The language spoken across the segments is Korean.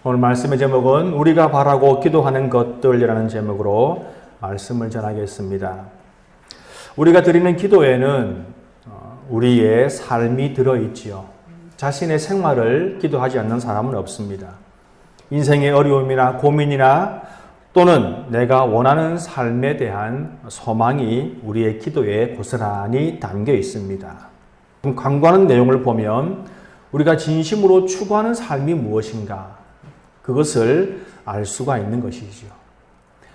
오늘 말씀의 제목은 우리가 바라고 기도하는 것들이라는 제목으로 말씀을 전하겠습니다. 우리가 드리는 기도에는 우리의 삶이 들어있지요. 자신의 생활을 기도하지 않는 사람은 없습니다. 인생의 어려움이나 고민이나 또는 내가 원하는 삶에 대한 소망이 우리의 기도에 고스란히 담겨 있습니다. 강구하는 내용을 보면 우리가 진심으로 추구하는 삶이 무엇인가 그것을 알 수가 있는 것이죠.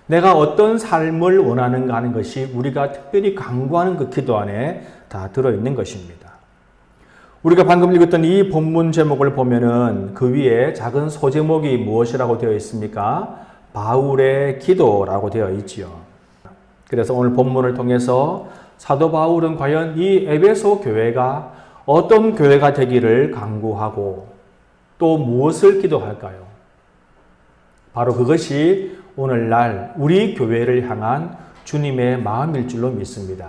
내가 어떤 삶을 원하는가 하는 것이 우리가 특별히 강구하는 그 기도 안에 다 들어있는 것입니다. 우리가 방금 읽었던 이 본문 제목을 보면은 그 위에 작은 소제목이 무엇이라고 되어 있습니까? 바울의 기도라고 되어 있지요. 그래서 오늘 본문을 통해서 사도 바울은 과연 이 에베소 교회가 어떤 교회가 되기를 간구하고 또 무엇을 기도할까요? 바로 그것이 오늘날 우리 교회를 향한 주님의 마음일 줄로 믿습니다.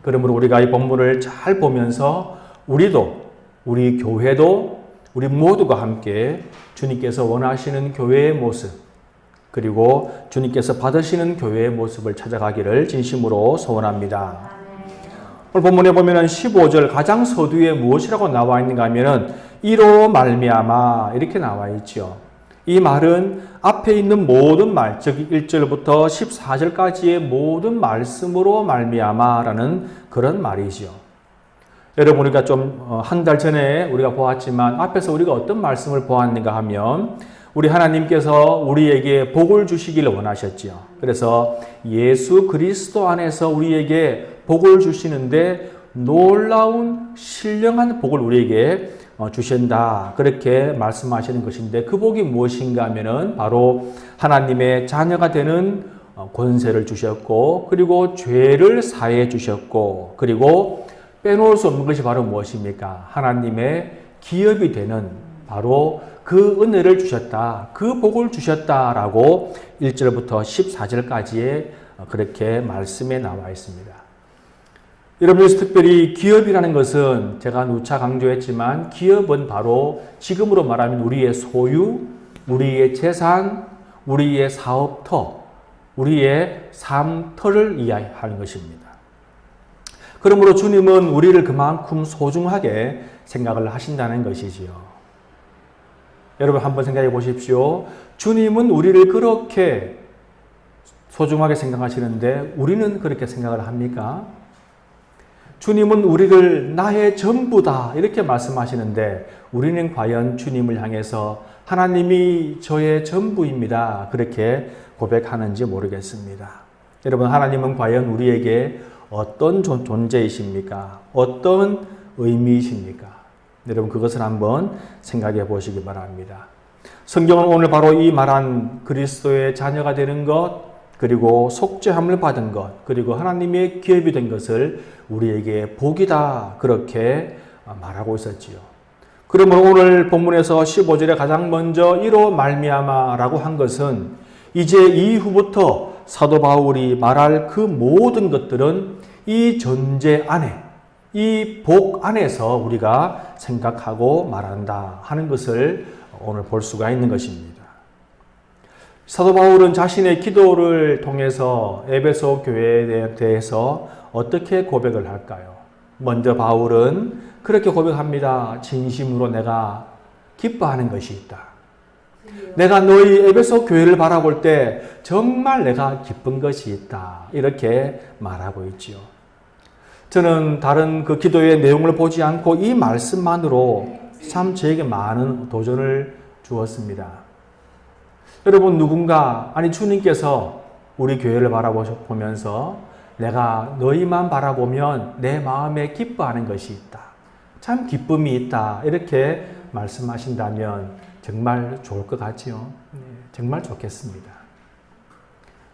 그러므로 우리가 이 본문을 잘 보면서 우리도, 우리 교회도, 우리 모두가 함께 주님께서 원하시는 교회의 모습, 그리고 주님께서 받으시는 교회의 모습을 찾아가기를 진심으로 소원합니다. 오늘 본문에 보면 15절 가장 서두에 무엇이라고 나와 있는가 하면 이로 말미암아 이렇게 나와 있죠. 이 말은 앞에 있는 모든 말, 즉 1절부터 14절까지의 모든 말씀으로 말미암아라는 그런 말이죠. 여러분 우리가 좀 한 달 전에 우리가 보았지만 앞에서 우리가 어떤 말씀을 보았는가 하면 우리 하나님께서 우리에게 복을 주시기를 원하셨지요. 그래서 예수 그리스도 안에서 우리에게 복을 주시는데 놀라운 신령한 복을 우리에게 주신다. 그렇게 말씀하시는 것인데 그 복이 무엇인가 하면은 바로 하나님의 자녀가 되는 권세를 주셨고 그리고 죄를 사해 주셨고 그리고 빼놓을 수 없는 것이 바로 무엇입니까? 하나님의 기업이 되는 바로 그 은혜를 주셨다. 그 복을 주셨다라고 1절부터 14절까지의 그렇게 말씀에 나와 있습니다. 여러분, 여기서 특별히 기업이라는 것은 제가 누차 강조했지만 기업은 바로 지금으로 말하면 우리의 소유, 우리의 재산, 우리의 사업터, 우리의 삶터를 이야기하는 것입니다. 그러므로 주님은 우리를 그만큼 소중하게 생각을 하신다는 것이지요. 여러분 한번 생각해 보십시오. 주님은 우리를 그렇게 소중하게 생각하시는데 우리는 그렇게 생각을 합니까? 주님은 우리를 나의 전부다 이렇게 말씀하시는데 우리는 과연 주님을 향해서 하나님이 저의 전부입니다 그렇게 고백하는지 모르겠습니다. 여러분 하나님은 과연 우리에게 어떤 존재이십니까? 어떤 의미이십니까? 여러분 그것을 한번 생각해 보시기 바랍니다. 성경은 오늘 바로 이 말한 그리스도의 자녀가 되는 것 그리고 속죄함을 받은 것, 그리고 하나님의 기업이 된 것을 우리에게 복이다 그렇게 말하고 있었지요. 그러면 오늘 본문에서 15절에 가장 먼저 이로 말미암아라고 한 것은 이제 이후부터 사도 바울이 말할 그 모든 것들은 이 존재 안에, 이 복 안에서 우리가 생각하고 말한다 하는 것을 오늘 볼 수가 있는 것입니다. 사도 바울은 자신의 기도를 통해서 에베소 교회에 대해서 어떻게 고백을 할까요? 먼저 바울은 그렇게 고백합니다. 진심으로 내가 기뻐하는 것이 있다. 내가 너희 에베소 교회를 바라볼 때 정말 내가 기쁜 것이 있다. 이렇게 말하고 있지요. 저는 다른 그 기도의 내용을 보지 않고 이 말씀만으로 참 저에게 많은 도전을 주었습니다. 여러분 누군가 아니 주님께서 우리 교회를 바라보면서 내가 너희만 바라보면 내 마음에 기뻐하는 것이 있다. 참 기쁨이 있다. 이렇게 말씀하신다면 정말 좋을 것 같지요. 정말 좋겠습니다.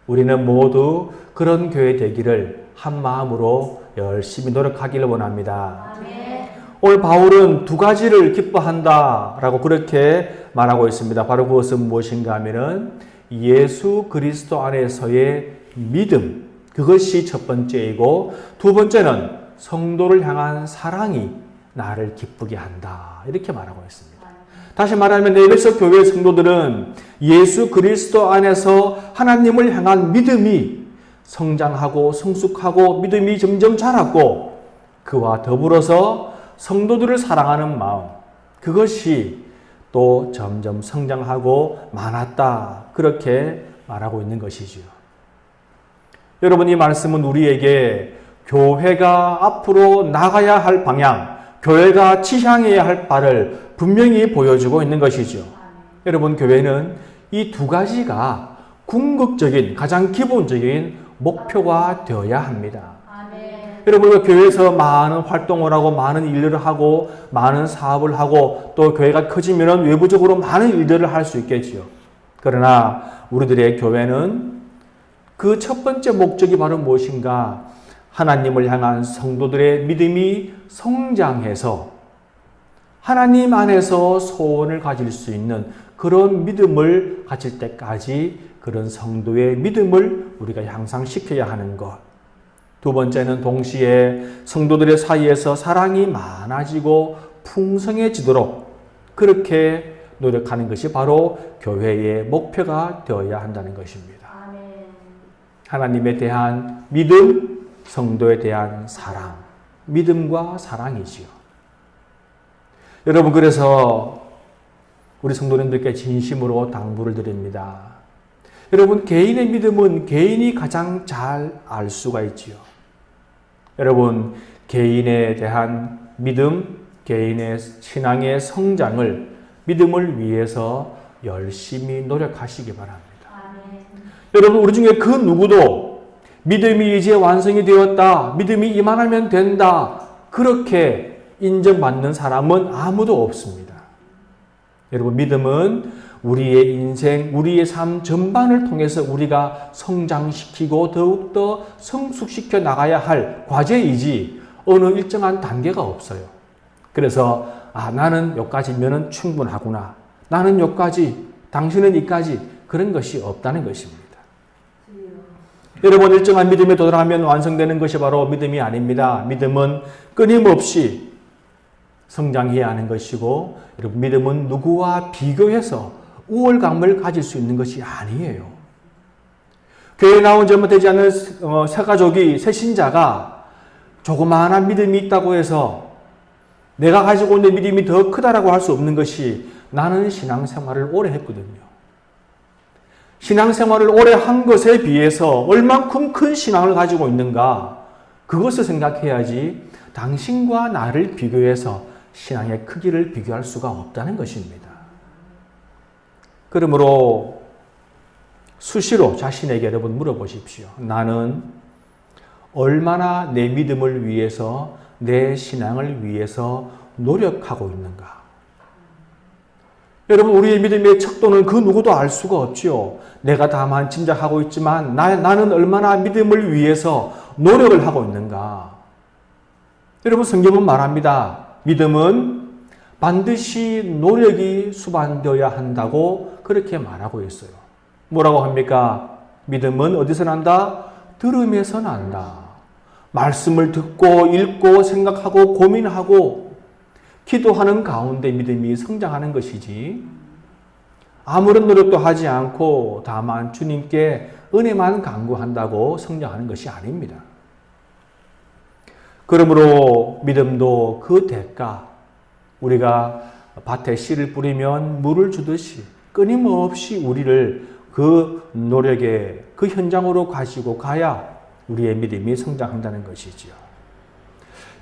우리는 모두 그런 교회 되기를 한 마음으로 열심히 노력하기를 원합니다. 아멘. 오늘 바울은 두 가지를 기뻐한다라고 그렇게 말하고 있습니다. 바로 그것은 무엇인가 하면은 예수 그리스도 안에서의 믿음, 그것이 첫 번째이고 두 번째는 성도를 향한 사랑이 나를 기쁘게 한다. 이렇게 말하고 있습니다. 다시 말하면 에베소 교회 성도들은 예수 그리스도 안에서 하나님을 향한 믿음이 성장하고 성숙하고 믿음이 점점 자랐고 그와 더불어서 성도들을 사랑하는 마음, 그것이 또 점점 성장하고 많았다. 그렇게 말하고 있는 것이지요. 여러분, 이 말씀은 우리에게 교회가 앞으로 나가야 할 방향, 교회가 지향해야 할 바를 분명히 보여주고 있는 것이죠. 여러분, 교회는 이 두 가지가 궁극적인, 가장 기본적인 목표가 되어야 합니다. 여러분, 우리가 교회에서 많은 활동을 하고 많은 일들을 하고 많은 사업을 하고 또 교회가 커지면 외부적으로 많은 일들을 할 수 있겠지요. 그러나 우리들의 교회는 그 첫 번째 목적이 바로 무엇인가? 하나님을 향한 성도들의 믿음이 성장해서 하나님 안에서 소원을 가질 수 있는 그런 믿음을 가질 때까지 그런 성도의 믿음을 우리가 향상시켜야 하는 것. 두 번째는 동시에 성도들의 사이에서 사랑이 많아지고 풍성해지도록 그렇게 노력하는 것이 바로 교회의 목표가 되어야 한다는 것입니다. 하나님에 대한 믿음, 성도에 대한 사랑, 믿음과 사랑이지요. 여러분, 그래서 우리 성도님들께 진심으로 당부를 드립니다. 여러분, 개인의 믿음은 개인이 가장 잘 알 수가 있지요. 여러분, 개인에 대한 믿음, 개인의 신앙의 성장을 믿음을 위해서 열심히 노력하시기 바랍니다. 여러분, 우리 중에 그 누구도 믿음이 이제 완성이 되었다, 믿음이 이만하면 된다, 그렇게 인정받는 사람은 아무도 없습니다. 여러분, 믿음은 우리의 인생, 우리의 삶 전반을 통해서 우리가 성장시키고 더욱더 성숙시켜 나가야 할 과제이지 어느 일정한 단계가 없어요. 그래서 나는 여기까지면 충분하구나, 나는 여기까지, 당신은 이까지, 그런 것이 없다는 것입니다. 여러분, 일정한 믿음에 도달하면 완성되는 것이 바로 믿음이 아닙니다. 믿음은 끊임없이 성장해야 하는 것이고, 여러분, 믿음은 누구와 비교해서 우월감을 가질 수 있는 것이 아니에요. 교회에 나온 지 얼마 되지 않은 새가족이, 새신자가 조그마한 믿음이 있다고 해서 내가 가지고 있는 믿음이 더 크다라고 할 수 없는 것이, 나는 신앙생활을 오래 했거든요. 신앙생활을 오래 한 것에 비해서 얼만큼 큰 신앙을 가지고 있는가, 그것을 생각해야지 당신과 나를 비교해서 신앙의 크기를 비교할 수가 없다는 것입니다. 그러므로 수시로 자신에게 여러분 물어보십시오. 나는 얼마나 내 믿음을 위해서, 내 신앙을 위해서 노력하고 있는가? 여러분, 우리의 믿음의 척도는 그 누구도 알 수가 없지요. 내가 다만 짐작하고 있지만 나는 얼마나 믿음을 위해서 노력을 하고 있는가? 여러분, 성경은 말합니다. 믿음은 반드시 노력이 수반되어야 한다고 그렇게 말하고 있어요. 뭐라고 합니까? 믿음은 어디서 난다? 들음에서 난다. 말씀을 듣고 읽고 생각하고 고민하고 기도하는 가운데 믿음이 성장하는 것이지, 아무런 노력도 하지 않고 다만 주님께 은혜만 간구한다고 성장하는 것이 아닙니다. 그러므로 믿음도 그 대가, 우리가 밭에 씨를 뿌리면 물을 주듯이 끊임없이 우리를 그 노력의 그 현장으로 가지고 가야 우리의 믿음이 성장한다는 것이지요.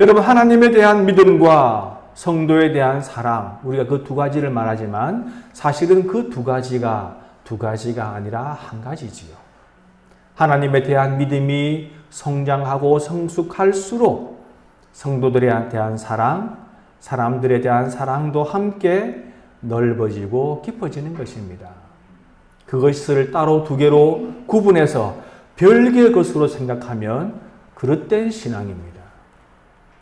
여러분, 하나님에 대한 믿음과 성도에 대한 사랑, 우리가 그 두 가지를 말하지만 사실은 그 두 가지가 아니라 한 가지지요. 하나님에 대한 믿음이 성장하고 성숙할수록 성도들에 대한 사랑, 사람들에 대한 사랑도 함께 넓어지고 깊어지는 것입니다. 그것을 따로 두 개로 구분해서 별개의 것으로 생각하면 그릇된 신앙입니다.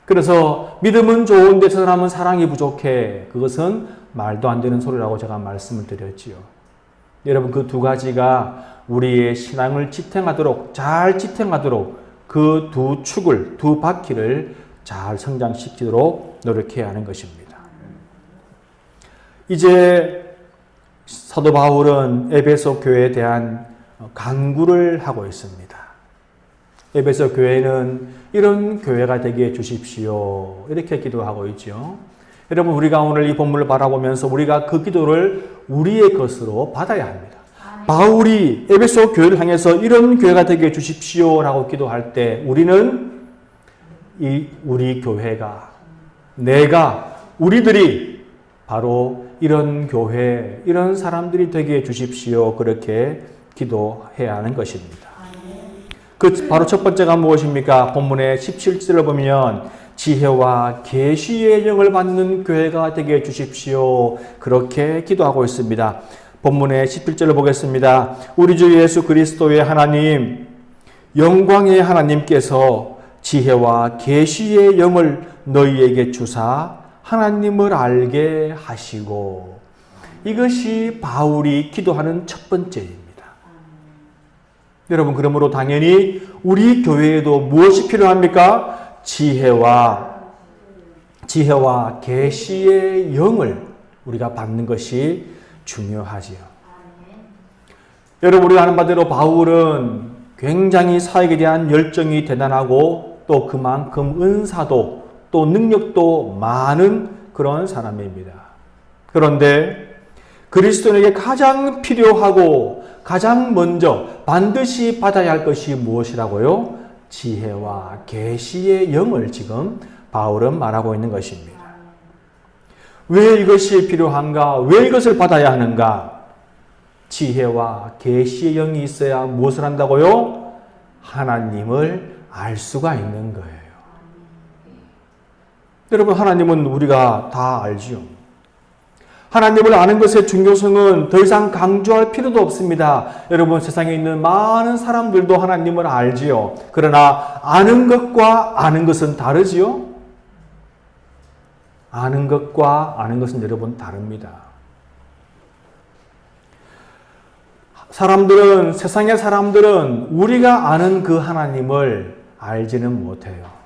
그래서 믿음은 좋은데 저 사람은 사랑이 부족해, 그것은 말도 안 되는 소리라고 제가 말씀을 드렸지요. 여러분, 그 두 가지가 우리의 신앙을 지탱하도록, 잘 지탱하도록 그 두 축을, 두 바퀴를 잘 성장시키도록 노력해야 하는 것입니다. 이제 사도 바울은 에베소 교회에 대한 간구를 하고 있습니다. 에베소 교회는 이런 교회가 되게 해 주십시오. 이렇게 기도하고 있죠. 여러분, 우리가 오늘 이 본문을 바라보면서 우리가 그 기도를 우리의 것으로 받아야 합니다. 바울이 에베소 교회를 향해서 이런 교회가 되게 해 주십시오라고 기도할 때 우리는 우리 교회가, 우리들이 바로 이런 교회, 이런 사람들이 되게 해 주십시오. 그렇게 기도해야 하는 것입니다. 바로 첫 번째가 무엇입니까? 본문의 17절을 보면 지혜와 계시의 영을 받는 교회가 되게 해 주십시오. 그렇게 기도하고 있습니다. 본문의 17절을 보겠습니다. 우리 주 예수 그리스도의 하나님, 영광의 하나님께서 지혜와 계시의 영을 너희에게 주사 하나님을 알게 하시고. 이것이 바울이 기도하는 첫 번째입니다. 여러분, 그러므로 당연히 우리 교회에도 무엇이 필요합니까? 지혜와 계시의 영을 우리가 받는 것이 중요하지요. 여러분, 우리가 아는 바대로 바울은 굉장히 사역에 대한 열정이 대단하고 또 그만큼 은사도 또 능력도 많은 그런 사람입니다. 그런데 그리스도인에게 가장 필요하고 가장 먼저 반드시 받아야 할 것이 무엇이라고요? 지혜와 계시의 영을 지금 바울은 말하고 있는 것입니다. 왜 이것이 필요한가? 왜 이것을 받아야 하는가? 지혜와 계시의 영이 있어야 무엇을 한다고요? 하나님을 알 수가 있는 거예요. 여러분, 하나님은 우리가 다 알지요. 하나님을 아는 것의 중요성은 더 이상 강조할 필요도 없습니다. 여러분, 세상에 있는 많은 사람들도 하나님을 알지요. 그러나 아는 것과 아는 것은 다르지요. 아는 것과 아는 것은 여러분 다릅니다. 세상의 사람들은 우리가 아는 그 하나님을 알지는 못해요.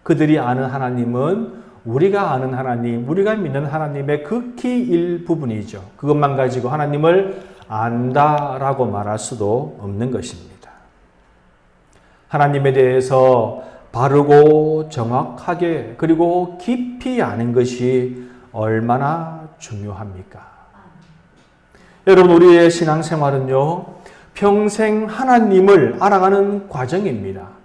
그들이 아는 하나님은 우리가 아는 하나님, 우리가 믿는 하나님의 극히 일부분이죠. 그것만 가지고 하나님을 안다라고 말할 수도 없는 것입니다. 하나님에 대해서 바르고 정확하게 그리고 깊이 아는 것이 얼마나 중요합니까? 여러분, 우리의 신앙생활은요, 평생 하나님을 알아가는 과정입니다.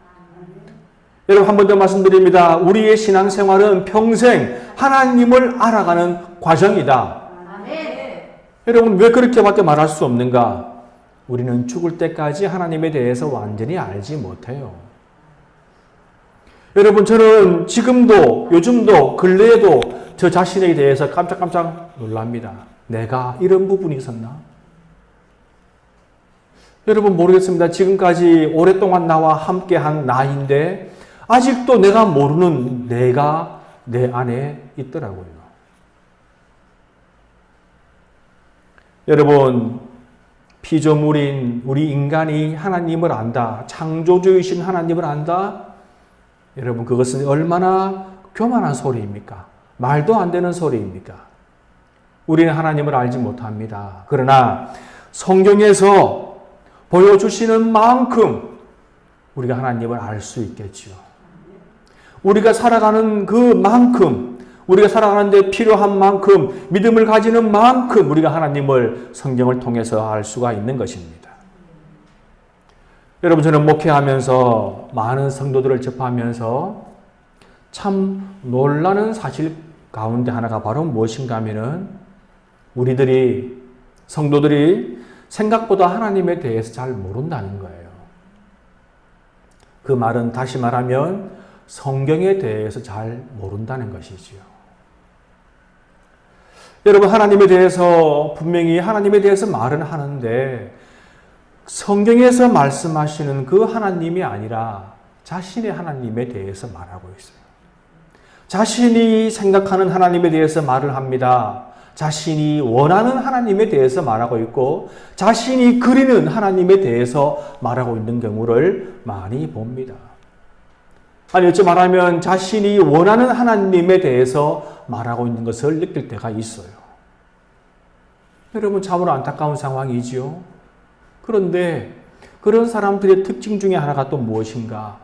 여러분, 한 번 더 말씀드립니다. 우리의 신앙생활은 평생 하나님을 알아가는 과정이다. 아멘. 여러분, 왜 그렇게밖에 말할 수 없는가? 우리는 죽을 때까지 하나님에 대해서 완전히 알지 못해요. 여러분, 저는 지금도, 요즘도, 근래에도 저 자신에 대해서 깜짝깜짝 놀랍니다. 내가 이런 부분이 있었나? 여러분, 모르겠습니다. 지금까지 오랫동안 나와 함께한 나인데 아직도 내가 모르는 내가 내 안에 있더라고요. 여러분, 피조물인 우리 인간이 하나님을 안다, 창조주이신 하나님을 안다? 여러분, 그것은 얼마나 교만한 소리입니까? 말도 안 되는 소리입니까? 우리는 하나님을 알지 못합니다. 그러나 성경에서 보여주시는 만큼 우리가 하나님을 알 수 있겠지요. 우리가 살아가는 그만큼, 우리가 살아가는데 필요한 만큼, 믿음을 가지는 만큼 우리가 하나님을 성경을 통해서 알 수가 있는 것입니다. 여러분, 저는 목회하면서 많은 성도들을 접하면서 참 놀라는 사실 가운데 하나가 바로 무엇인가 하면은 성도들이 생각보다 하나님에 대해서 잘 모른다는 거예요. 그 말은 다시 말하면 성경에 대해서 잘 모른다는 것이지요. 여러분, 하나님에 대해서 분명히 하나님에 대해서 말은 하는데 성경에서 말씀하시는 그 하나님이 아니라 자신의 하나님에 대해서 말하고 있어요. 자신이 생각하는 하나님에 대해서 말을 합니다. 자신이 원하는 하나님에 대해서 말하고 있고 자신이 그리는 하나님에 대해서 말하고 있는 경우를 많이 봅니다. 아니, 어찌 말하면 자신이 원하는 하나님에 대해서 말하고 있는 것을 느낄 때가 있어요. 여러분 참으로 안타까운 상황이지요. 그런데 그런 사람들의 특징 중에 하나가 또 무엇인가?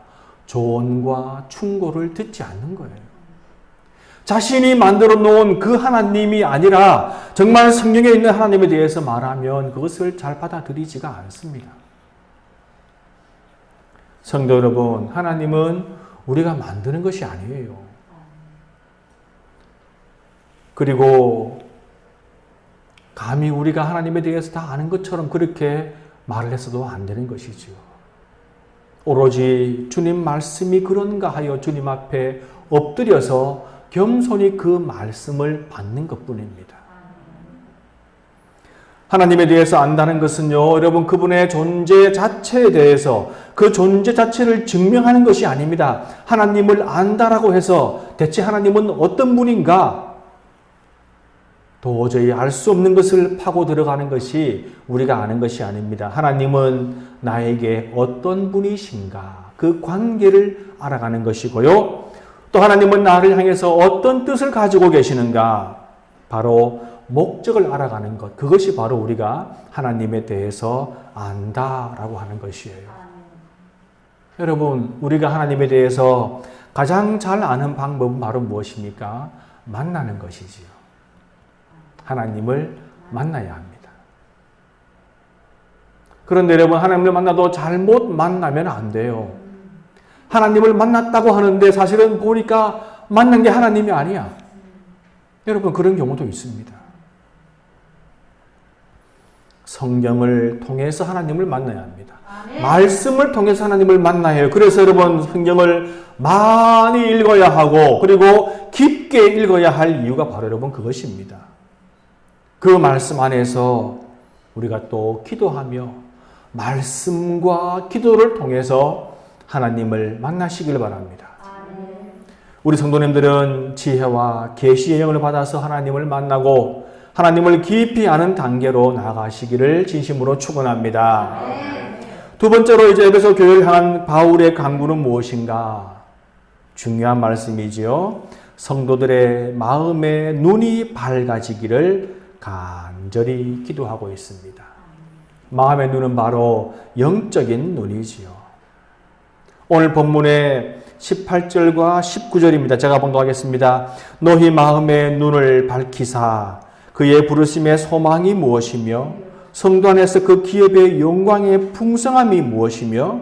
조언과 충고를 듣지 않는 거예요. 자신이 만들어 놓은 그 하나님이 아니라 정말 성경에 있는 하나님에 대해서 말하면 그것을 잘 받아들이지가 않습니다. 성도 여러분, 하나님은 우리가 만드는 것이 아니에요. 그리고 감히 우리가 하나님에 대해서 다 아는 것처럼 그렇게 말을 해서도 안 되는 것이지요. 오로지 주님 말씀이 그런가 하여 주님 앞에 엎드려서 겸손히 그 말씀을 받는 것뿐입니다. 하나님에 대해서 안다는 것은요, 여러분 그분의 존재 자체에 대해서 그 존재 자체를 증명하는 것이 아닙니다. 하나님을 안다라고 해서 대체 하나님은 어떤 분인가? 도저히 알 수 없는 것을 파고 들어가는 것이 우리가 아는 것이 아닙니다. 하나님은 나에게 어떤 분이신가? 그 관계를 알아가는 것이고요. 또 하나님은 나를 향해서 어떤 뜻을 가지고 계시는가? 바로 목적을 알아가는 것. 그것이 바로 우리가 하나님에 대해서 안다라고 하는 것이에요. 여러분, 우리가 하나님에 대해서 가장 잘 아는 방법은 바로 무엇입니까? 만나는 것이지요. 하나님을 만나야 합니다. 그런데 여러분, 하나님을 만나도 잘못 만나면 안 돼요. 하나님을 만났다고 하는데 사실은 보니까 만난 게 하나님이 아니야. 여러분, 그런 경우도 있습니다. 성경을 통해서 하나님을 만나야 합니다. 말씀을 통해서 하나님을 만나야 해요. 그래서 여러분, 성경을 많이 읽어야 하고 그리고 깊게 읽어야 할 이유가 바로 여러분 그것입니다. 그 말씀 안에서 우리가 또 기도하며 말씀과 기도를 통해서 하나님을 만나시길 바랍니다. 우리 성도님들은 지혜와 계시의 영을 받아서 하나님을 만나고 하나님을 깊이 아는 단계로 나아가시기를 진심으로 축원합니다. 두 번째로 이제 에베소 교회를 향한 바울의 강구는 무엇인가? 중요한 말씀이지요. 성도들의 마음의 눈이 밝아지기를 간절히 기도하고 있습니다. 마음의 눈은 바로 영적인 눈이지요. 오늘 본문의 18절과 19절입니다. 제가 봉독하겠습니다. 너희 마음의 눈을 밝히사 그의 부르심의 소망이 무엇이며 성도 안에서 그 기업의 영광의 풍성함이 무엇이며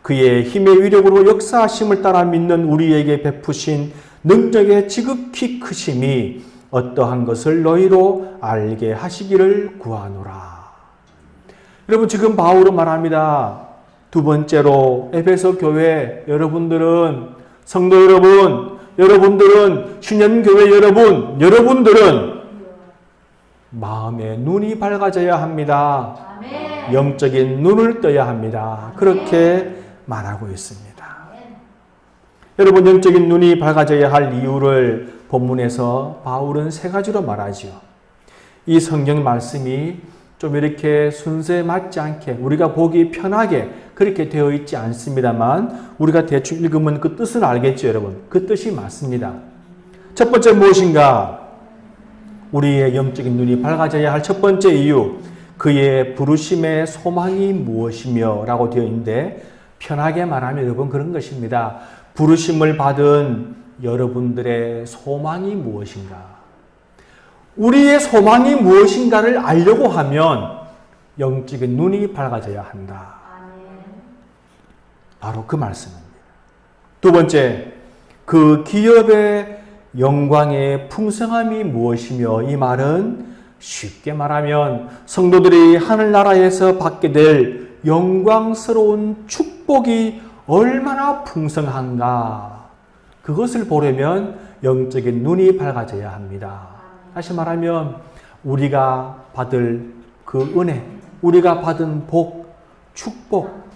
그의 힘의 위력으로 역사하심을 따라 믿는 우리에게 베푸신 능력의 지극히 크심이 어떠한 것을 너희로 알게 하시기를 구하노라. 여러분, 지금 바울은 말합니다. 두 번째로 에베소 교회 여러분들은, 성도 여러분, 여러분들은, 신년교회 여러분들은 마음의 눈이 밝아져야 합니다. 아멘. 영적인 눈을 떠야 합니다. 그렇게 말하고 있습니다. 여러분, 영적인 눈이 밝아져야 할 이유를 본문에서 바울은 세 가지로 말하죠. 이 성경 말씀이 좀 이렇게 순서에 맞지 않게 우리가 보기 편하게 그렇게 되어 있지 않습니다만 우리가 대충 읽으면 그 뜻은 알겠죠, 여러분. 그 뜻이 맞습니다. 첫 번째 무엇인가? 우리의 영적인 눈이 밝아져야 할 첫 번째 이유, 그의 부르심의 소망이 무엇이며 라고 되어 있는데 편하게 말하면 여러분 그런 것입니다. 부르심을 받은 여러분들의 소망이 무엇인가? 우리의 소망이 무엇인가를 알려고 하면 영적인 눈이 밝아져야 한다. 바로 그 말씀입니다. 두 번째, 그 기업의 영광의 풍성함이 무엇이며 이 말은 쉽게 말하면 성도들이 하늘나라에서 받게 될 영광스러운 축복이 얼마나 풍성한가 그것을 보려면 영적인 눈이 밝아져야 합니다. 다시 말하면 우리가 받을 그 은혜, 우리가 받은 복, 축복.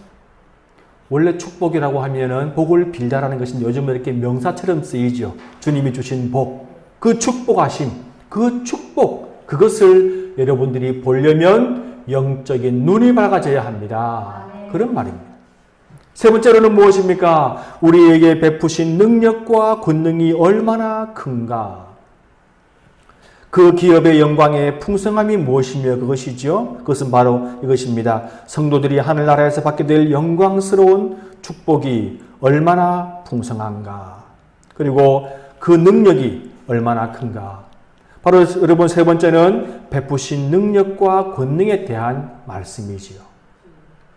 원래 축복이라고 하면은 복을 빌다라는 것은 요즘은 이렇게 명사처럼 쓰이죠. 주님이 주신 복, 그 축복하심, 그 축복, 그것을 여러분들이 보려면 영적인 눈이 밝아져야 합니다. 그런 말입니다. 세 번째로는 무엇입니까? 우리에게 베푸신 능력과 권능이 얼마나 큰가. 그 기업의 영광의 풍성함이 무엇이며 그것이죠? 그것은 바로 이것입니다. 성도들이 하늘나라에서 받게 될 영광스러운 축복이 얼마나 풍성한가. 그리고 그 능력이 얼마나 큰가. 바로 여러분 세 번째는 베푸신 능력과 권능에 대한 말씀이지요.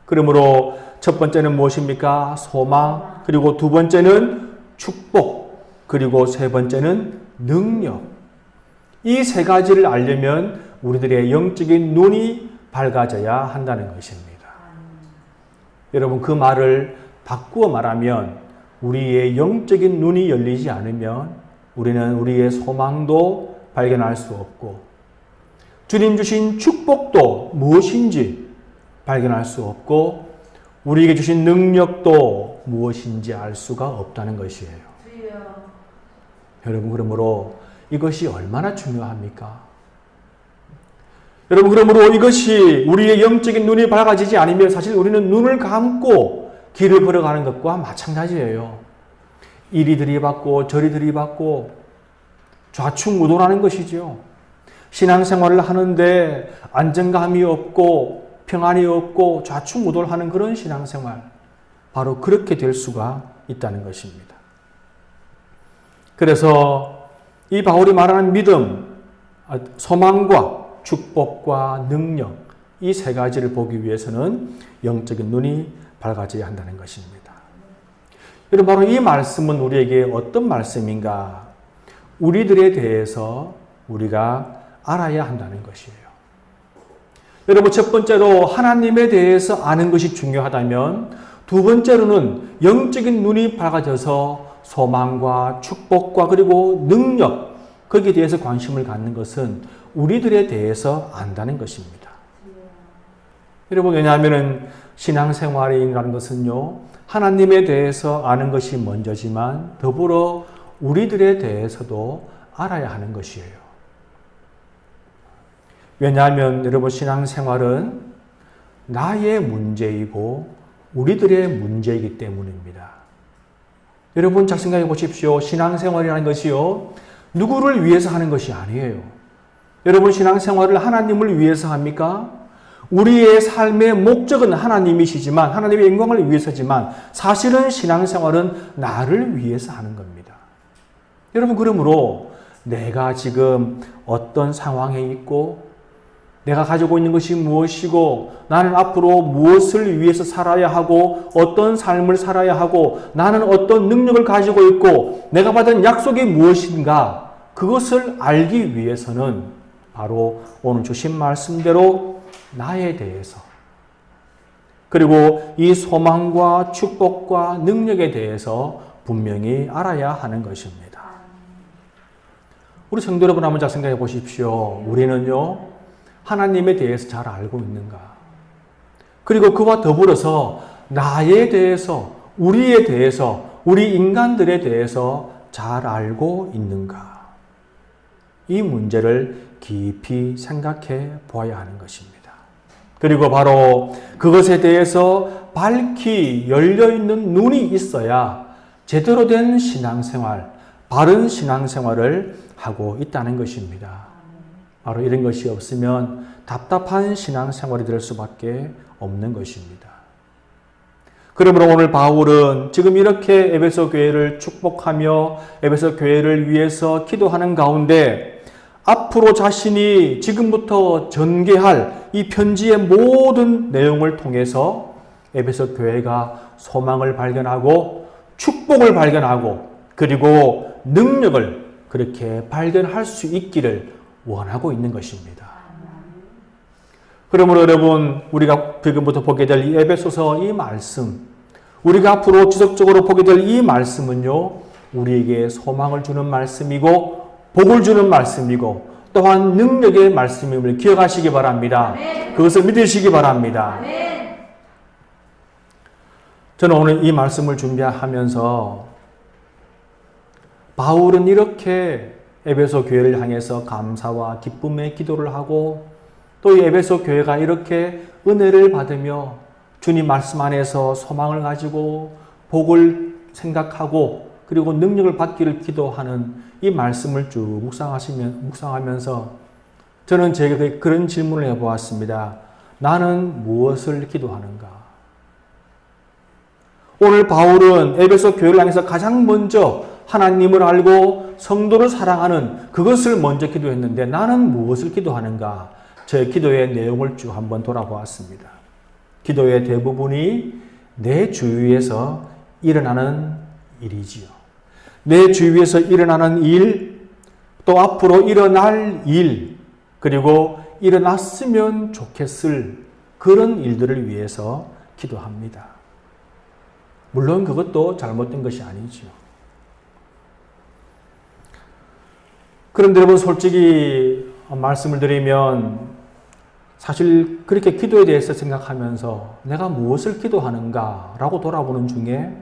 그러므로 첫 번째는 무엇입니까? 소망. 그리고 두 번째는 축복. 그리고 세 번째는 능력. 이 세 가지를 알려면 우리들의 영적인 눈이 밝아져야 한다는 것입니다. 여러분 그 말을 바꾸어 말하면 우리의 영적인 눈이 열리지 않으면 우리는 우리의 소망도 발견할 수 없고 주님 주신 축복도 무엇인지 발견할 수 없고 우리에게 주신 능력도 무엇인지 알 수가 없다는 것이에요. 여러분 그러므로 이것이 얼마나 중요합니까? 여러분 그러므로 이것이 우리의 영적인 눈이 밝아지지 않으면 사실 우리는 눈을 감고 길을 걸어가는 것과 마찬가지예요. 이리 들이받고 저리 들이받고 좌충우돌하는 것이죠. 신앙생활을 하는데 안정감이 없고 평안이 없고 좌충우돌하는 그런 신앙생활, 바로 그렇게 될 수가 있다는 것입니다. 그래서 이 바울이 말하는 믿음, 소망과 축복과 능력, 이 세 가지를 보기 위해서는 영적인 눈이 밝아져야 한다는 것입니다. 여러분 바로 이 말씀은 우리에게 어떤 말씀인가? 우리들에 대해서 우리가 알아야 한다는 것이에요. 여러분 첫 번째로 하나님에 대해서 아는 것이 중요하다면 두 번째로는 영적인 눈이 밝아져서 소망과 축복과 그리고 능력, 거기에 대해서 관심을 갖는 것은 우리들에 대해서 안다는 것입니다. 여러분 왜냐하면 신앙생활이라는 것은요, 하나님에 대해서 아는 것이 먼저지만 더불어 우리들에 대해서도 알아야 하는 것이에요. 왜냐하면 여러분 신앙생활은 나의 문제이고 우리들의 문제이기 때문입니다. 여러분 잘 생각해 보십시오. 신앙생활이라는 것이요, 누구를 위해서 하는 것이 아니에요. 여러분 신앙생활을 하나님을 위해서 합니까? 우리의 삶의 목적은 하나님이시지만 하나님의 영광을 위해서지만 사실은 신앙생활은 나를 위해서 하는 겁니다. 여러분 그러므로 내가 지금 어떤 상황에 있고 내가 가지고 있는 것이 무엇이고 나는 앞으로 무엇을 위해서 살아야 하고 어떤 삶을 살아야 하고 나는 어떤 능력을 가지고 있고 내가 받은 약속이 무엇인가, 그것을 알기 위해서는 바로 오늘 주신 말씀대로 나에 대해서 그리고 이 소망과 축복과 능력에 대해서 분명히 알아야 하는 것입니다. 우리 성도 여러분 한번 잘 생각해 보십시오. 우리는요 하나님에 대해서 잘 알고 있는가? 그리고 그와 더불어서 나에 대해서, 우리에 대해서, 우리 인간들에 대해서 잘 알고 있는가? 이 문제를 깊이 생각해 보아야 하는 것입니다. 그리고 바로 그것에 대해서 밝히 열려있는 눈이 있어야 제대로 된 신앙생활, 바른 신앙생활을 하고 있다는 것입니다. 바로 이런 것이 없으면 답답한 신앙생활이 될 수밖에 없는 것입니다. 그러므로 오늘 바울은 지금 이렇게 에베소 교회를 축복하며 에베소 교회를 위해서 기도하는 가운데 앞으로 자신이 지금부터 전개할 이 편지의 모든 내용을 통해서 에베소 교회가 소망을 발견하고 축복을 발견하고 그리고 능력을 그렇게 발견할 수 있기를 원하고 있는 것입니다. 그러므로 여러분 우리가 지금부터 보게 될 이 에베소서 이 말씀, 우리가 앞으로 지속적으로 보게 될 이 말씀은요, 우리에게 소망을 주는 말씀이고 복을 주는 말씀이고 또한 능력의 말씀임을 기억하시기 바랍니다. 그것을 믿으시기 바랍니다. 저는 오늘 이 말씀을 준비하면서 바울은 이렇게 에베소 교회를 향해서 감사와 기쁨의 기도를 하고 또 이 에베소 교회가 이렇게 은혜를 받으며 주님 말씀 안에서 소망을 가지고 복을 생각하고 그리고 능력을 받기를 기도하는 이 말씀을 쭉 묵상하면서 저는 제게 그런 질문을 해보았습니다. 나는 무엇을 기도하는가? 오늘 바울은 에베소 교회를 향해서 가장 먼저 하나님을 알고 성도를 사랑하는 그것을 먼저 기도했는데 나는 무엇을 기도하는가? 제 기도의 내용을 쭉 한번 돌아보았습니다. 기도의 대부분이 내 주위에서 일어나는 일이지요. 내 주위에서 일어나는 일, 또 앞으로 일어날 일, 그리고 일어났으면 좋겠을 그런 일들을 위해서 기도합니다. 물론 그것도 잘못된 것이 아니죠. 그런데 여러분 솔직히 말씀을 드리면 사실 그렇게 기도에 대해서 생각하면서 내가 무엇을 기도하는가 라고 돌아보는 중에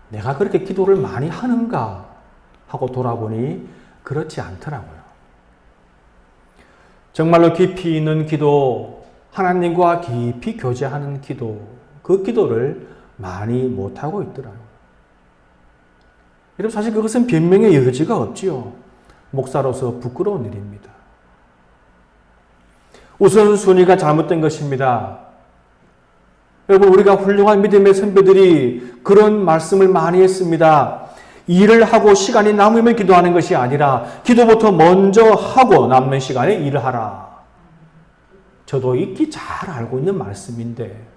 내가 그렇게 기도를 많이 하는가 하고 돌아보니 그렇지 않더라고요. 정말로 깊이 있는 기도, 하나님과 깊이 교제하는 기도, 그 기도를 많이 못하고 있더라고요. 여러분 사실 그것은 변명의 여지가 없지요. 목사로서 부끄러운 일입니다. 우선순위가 잘못된 것입니다. 여러분 우리가 훌륭한 믿음의 선배들이 그런 말씀을 많이 했습니다. 일을 하고 시간이 남으면 기도하는 것이 아니라 기도부터 먼저 하고 남는 시간에 일을 하라. 저도 익히 잘 알고 있는 말씀인데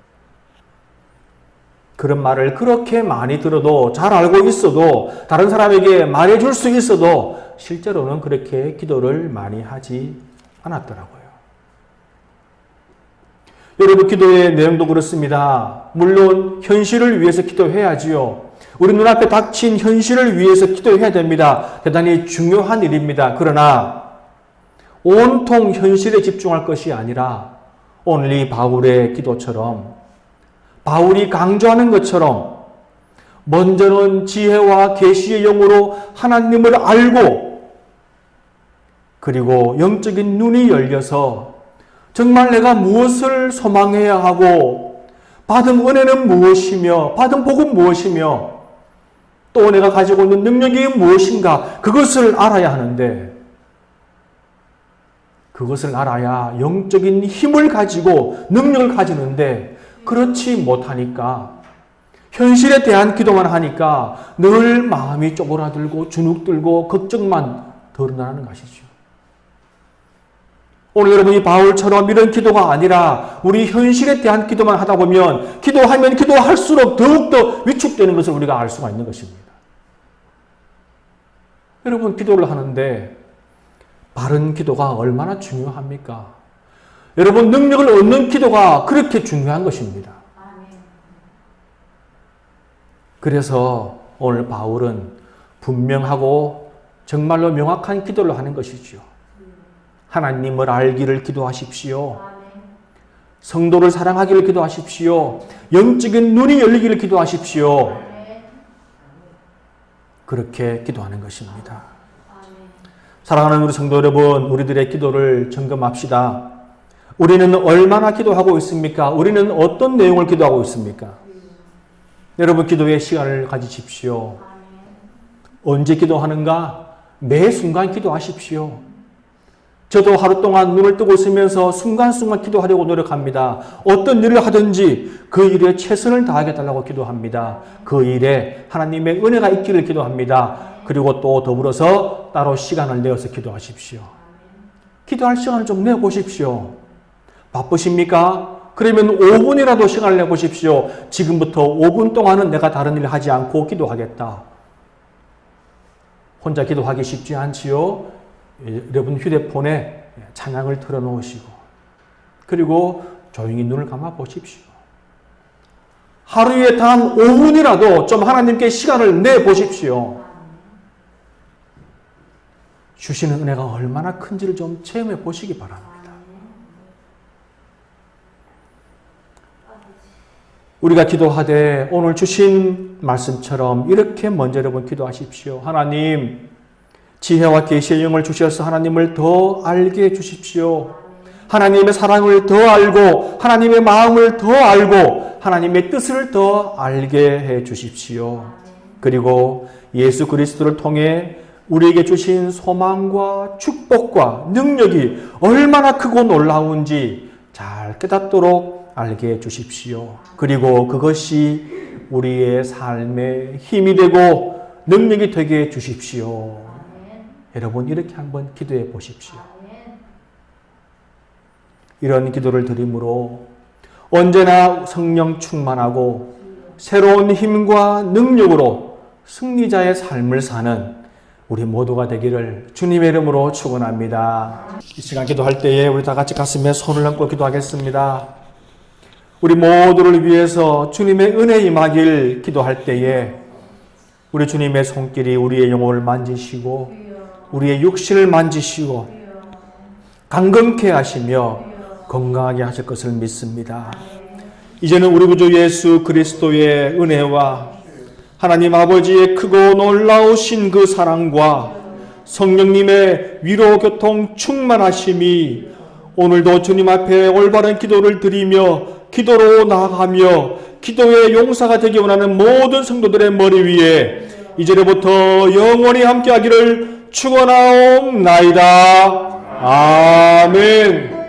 그런 말을 그렇게 많이 들어도 잘 알고 있어도 다른 사람에게 말해줄 수 있어도 실제로는 그렇게 기도를 많이 하지 않았더라고요. 여러분 기도의 내용도 그렇습니다. 물론 현실을 위해서 기도해야지요. 우리 눈앞에 닥친 현실을 위해서 기도해야 됩니다. 대단히 중요한 일입니다. 그러나 온통 현실에 집중할 것이 아니라 오늘 이 바울의 기도처럼 바울이 강조하는 것처럼 먼저는 지혜와 계시의 영으로 하나님을 알고 그리고 영적인 눈이 열려서 정말 내가 무엇을 소망해야 하고 받은 은혜는 무엇이며 받은 복은 무엇이며 또 내가 가지고 있는 능력이 무엇인가 그것을 알아야 하는데 그것을 알아야 영적인 힘을 가지고 능력을 가지는데 그렇지 못하니까 현실에 대한 기도만 하니까 늘 마음이 쪼그라들고 주눅들고 걱정만 드러나는 것이죠. 오늘 여러분이 바울처럼 이런 기도가 아니라 우리 현실에 대한 기도만 하다 보면 기도하면 기도할수록 더욱더 위축되는 것을 우리가 알 수가 있는 것입니다. 여러분 기도를 하는데 바른 기도가 얼마나 중요합니까? 여러분 능력을 얻는 기도가 그렇게 중요한 것입니다. 그래서 오늘 바울은 분명하고 정말로 명확한 기도를 하는 것이죠. 하나님을 알기를 기도하십시오. 성도를 사랑하기를 기도하십시오. 영적인 눈이 열리기를 기도하십시오. 그렇게 기도하는 것입니다. 사랑하는 우리 성도 여러분, 우리들의 기도를 점검합시다. 우리는 얼마나 기도하고 있습니까? 우리는 어떤 내용을 기도하고 있습니까? 여러분 기도의 시간을 가지십시오. 언제 기도하는가? 매 순간 기도하십시오. 저도 하루 동안 눈을 뜨고 있으면서 순간순간 기도하려고 노력합니다. 어떤 일을 하든지 그 일에 최선을 다하겠다고 기도합니다. 그 일에 하나님의 은혜가 있기를 기도합니다. 그리고 또 더불어서 따로 시간을 내어서 기도하십시오. 기도할 시간을 좀 내보십시오. 바쁘십니까? 그러면 5분이라도 시간을 내보십시오. 지금부터 5분 동안은 내가 다른 일을 하지 않고 기도하겠다. 혼자 기도하기 쉽지 않지요? 여러분 휴대폰에 찬양을 틀어놓으시고 그리고 조용히 눈을 감아 보십시오. 하루에 단 5분이라도 좀 하나님께 시간을 내보십시오. 주시는 은혜가 얼마나 큰지를 좀 체험해 보시기 바랍니다. 우리가 기도하되 오늘 주신 말씀처럼 이렇게 먼저 여러분 기도하십시오. 하나님 지혜와 계시의 영을 주셔서 하나님을 더 알게 해주십시오. 하나님의 사랑을 더 알고 하나님의 마음을 더 알고 하나님의 뜻을 더 알게 해주십시오. 그리고 예수 그리스도를 통해 우리에게 주신 소망과 축복과 능력이 얼마나 크고 놀라운지 잘 깨닫도록 알게 해 주십시오. 그리고 그것이 우리의 삶의 힘이 되고 능력이 되게 해 주십시오. 여러분 이렇게 한번 기도해 보십시오. 이런 기도를 드림으로 언제나 성령 충만하고 새로운 힘과 능력으로 승리자의 삶을 사는 우리 모두가 되기를 주님의 이름으로 축원합니다. 이 시간 기도할 때에 우리 다 같이 가슴에 손을 얹고 기도하겠습니다. 우리 모두를 위해서 주님의 은혜 임하길 기도할 때에 우리 주님의 손길이 우리의 영혼을 만지시고 우리의 육신을 만지시고 강건케 하시며 건강하게 하실 것을 믿습니다. 이제는 우리 구주 예수 그리스도의 은혜와 하나님 아버지의 크고 놀라우신 그 사랑과 성령님의 위로 교통 충만하심이 오늘도 주님 앞에 올바른 기도를 드리며 기도로 나아가며 기도의 용사가 되기 원하는 모든 성도들의 머리 위에 이제부터 영원히 함께하기를 축원하옵나이다. 아멘.